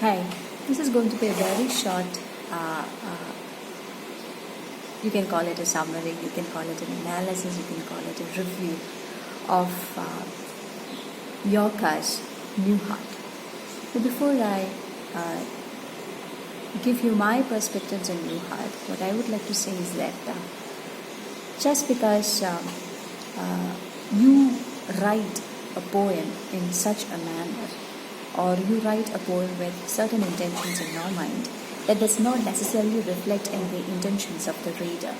Hi, this is going to be a very short, you can call it a summary, you can call it an analysis, you can call it a review of Lorca's New Heart. But before I give you my perspectives on New Heart, what I would like to say is that just because you write a poem in such a manner, or you write a poem with certain intentions in your mind, that does not necessarily reflect in the intentions of the reader.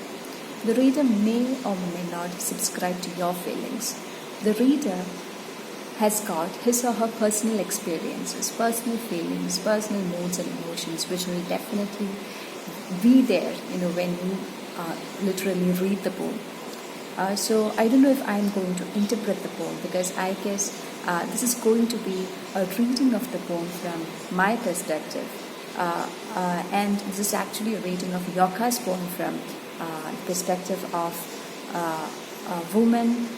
The reader may or may not subscribe to your feelings. The reader has got his or her personal experiences, personal feelings, personal moods and emotions, which will definitely be there, when you literally read the poem. So I don't know if I'm going to interpret the poem, because I guess this is going to be a reading of the poem from my perspective, and this is actually a reading of Lorca's poem from the perspective of a woman,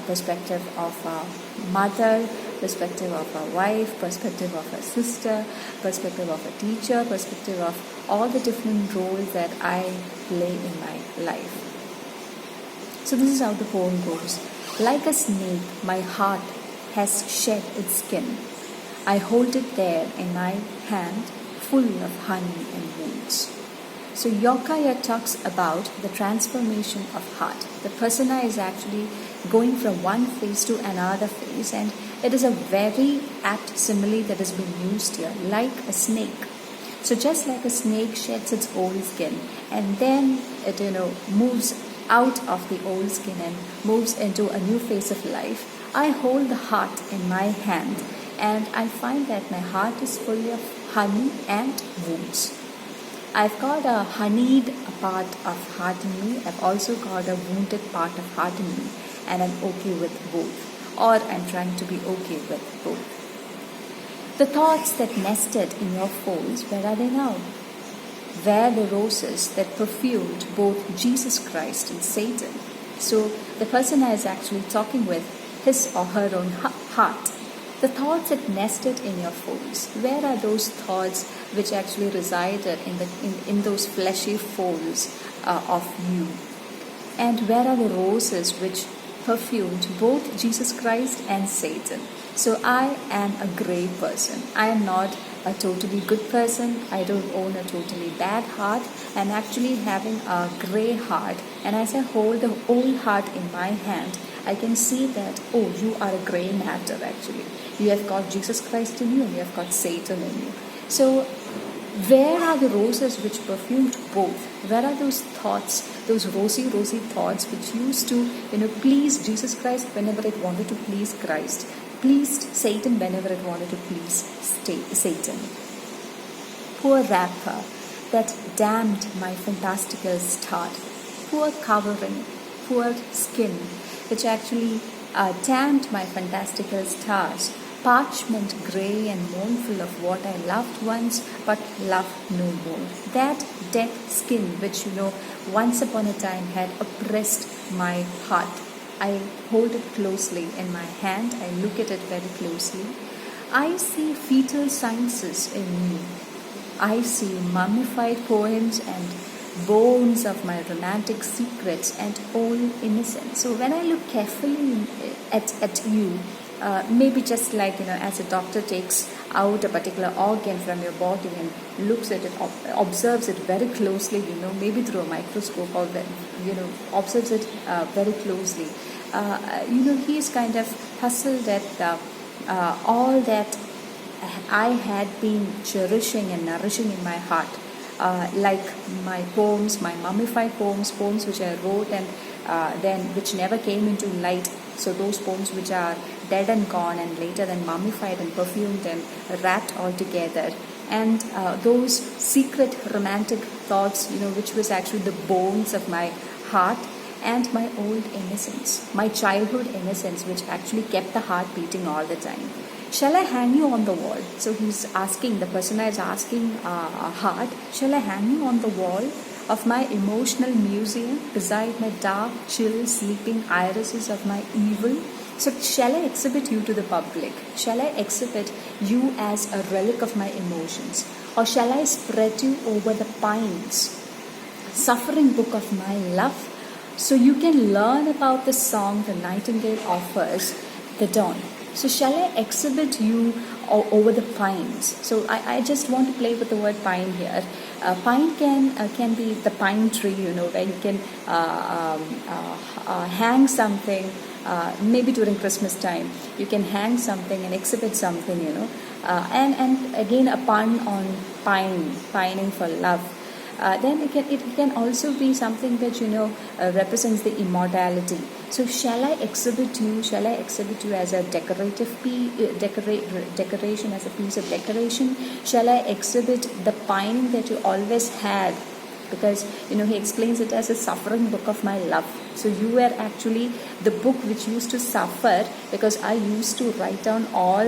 perspective of a mother, perspective of a wife, perspective of a sister, perspective of a teacher, perspective of all the different roles that I play in my life. So this is how the poem goes. Like a snake, my heart has shed its skin. I hold it there in my hand, full of honey and wounds. So Lorca here talks about the transformation of heart. The persona is actually going from one phase to another phase, and it is a very apt simile that has been used here, like a snake. So just like a snake sheds its old skin, and then it moves out of the old skin and moves into a new phase of life, I hold the heart in my hand, and I find that my heart is full of honey and wounds. I've got a honeyed part of heart in me. I've also got a wounded part of heart in me, and I'm okay with both, or I'm trying to be okay with both. The thoughts that nested in your folds, where are they now? Where the roses that perfumed both Jesus Christ and Satan? So the persona is actually talking with his or her own heart. The thoughts that nested in your folds, where are those thoughts which actually resided in those fleshy folds of you? And where are the roses which perfumed both Jesus Christ and Satan? So I am a grey person. I am not a totally good person. I don't own a totally bad heart. I'm actually having a grey heart, and as I hold the old heart in my hand, I can see that, you are a grey matter actually. You have got Jesus Christ in you, and you have got Satan in you. So where are the roses which perfumed both? Where are those thoughts, those rosy thoughts which used to, please Jesus Christ whenever it wanted to please Christ, pleased Satan whenever it wanted to please Satan? Poor wrapper that damned my fantastical start. Poor covering, poor skin, which actually damned my fantastical stars. Parchment grey and mournful of what I loved once, but love no more. That dead skin which, once upon a time had oppressed my heart. I hold it closely in my hand. I look at it very closely. I see fetal sciences in me. I see mummified poems and bones of my romantic secrets and old innocence. So when I look carefully at you, maybe just like, as a doctor takes out a particular organ from your body and looks at it, observes it very closely, maybe through a microscope, or, observes it very closely. He is kind of puzzled at all that I had been cherishing and nourishing in my heart. Like my poems, my mummified poems which I wrote and then which never came into light. So those poems which are dead and gone, and later then mummified and perfumed and wrapped all together. And those secret romantic thoughts, which was actually the bones of my heart, and my old innocence, my childhood innocence, which actually kept the heart beating all the time. Shall I hang you on the wall? So he's asking, the persona is asking a heart, shall I hang you on the wall of my emotional museum beside my dark, chill, sleeping irises of my evil? So shall I exhibit you to the public? Shall I exhibit you as a relic of my emotions? Or shall I spread you over the pines, suffering book of my love, so you can learn about the song the nightingale offers, the dawn? So shall I exhibit you over the pines? So I just want to play with the word pine here. Pine can be the pine tree, where you can hang something. Maybe during Christmas time, you can hang something and exhibit something, and again a pun on pining for love. Then it can also be something that represents the immortality. So shall I exhibit you as a decoration, as a piece of decoration? Shall I exhibit the pining that you always had? Because he explains it as a suffering book of my love. So you were actually the book which used to suffer, because I used to write down all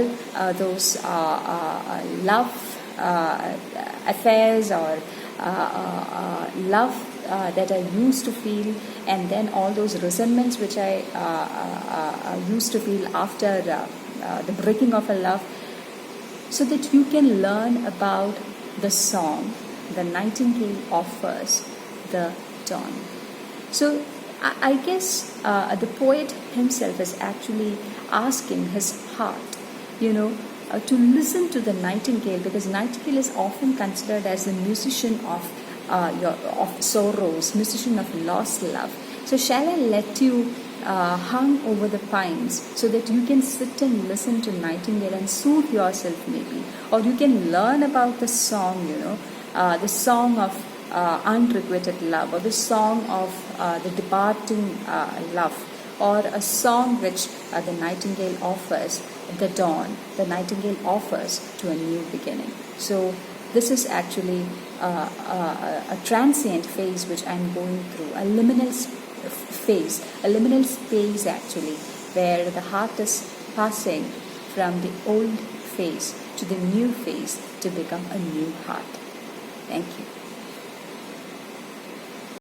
those love affairs or love that I used to feel, and then all those resentments which I used to feel after the breaking of a love, so that you can learn about the song the nightingale offers, the dawn. So I guess the poet himself is actually asking his heart, to listen to the nightingale, because nightingale is often considered as the musician of sorrows, musician of lost love. So shall I let you hung over the pines, so that you can sit and listen to nightingale and soothe yourself maybe, or you can learn about the song, the song of unrequited love, or the song of the departing love, or a song which the nightingale offers, the dawn, the nightingale offers to a new beginning. So this is actually a transient phase which I'm going through, a liminal space actually, where the heart is passing from the old phase to the new phase to become a new heart. Thank you.